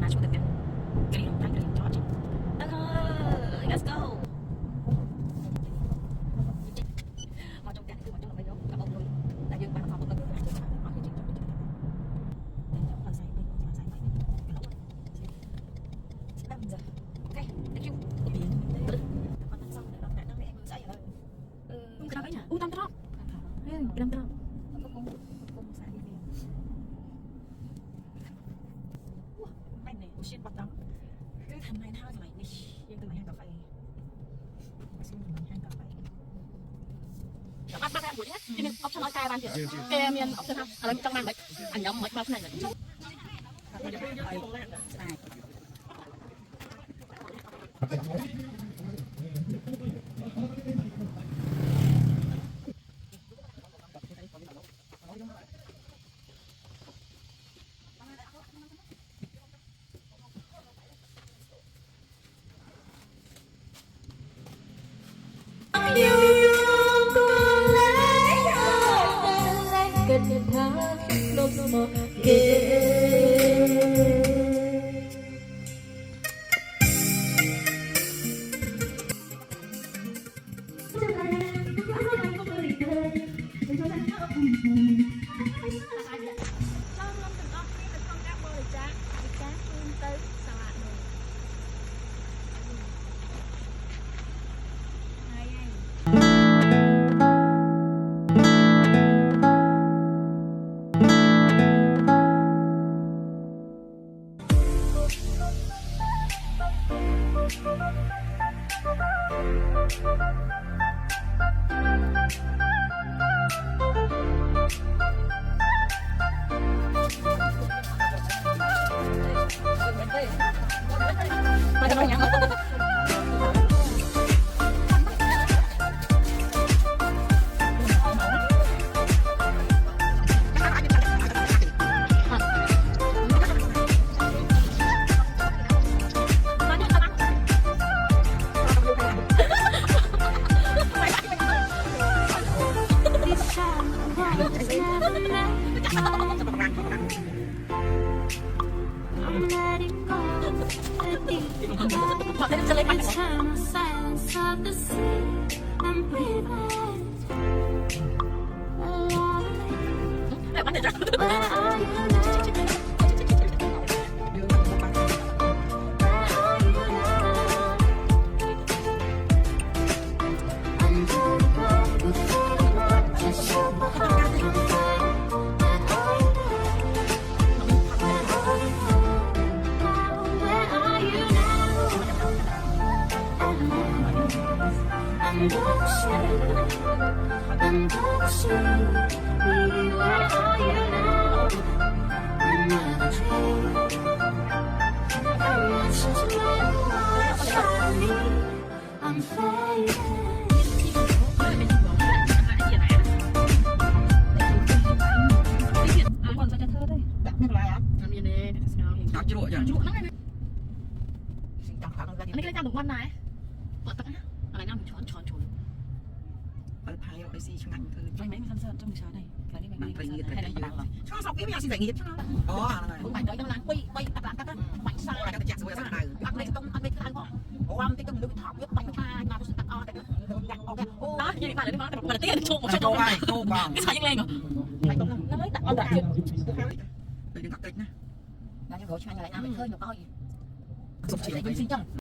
ណាឈ្មោះទៅទៀតគ្រីនតាមគ្រីនចោះទៅហើយ let's go មកចុងផ្ទះគឺមកចុងដើម្បីយកកាបូបលុយតែយើងបានមកពុកនៅគឺអាចយើងបានឲ្យយើងចុងទៅចាំផ្លូវសាយវិញផ្លូវសាយវិញស្ដាប់ចាអូខេ thank you បានសំដល់ដល់ដល់នេះស្អីឥឡូវក្រាបអីណាអូតាមត្រង់ក្រាបត្រង់គុំសាយនេះไม่เนี่ยชินบัดดำคือทำไมท่าสมัยนี้ยังตื่นมาให้กาแฟซึ่งตื่นมาให้กาแฟbắt bắt em buổi hết thì mình option nói cài ban chuyện kê miền option ha ở đây trong màn đấy anh nhóm mới bao này rồi Hãy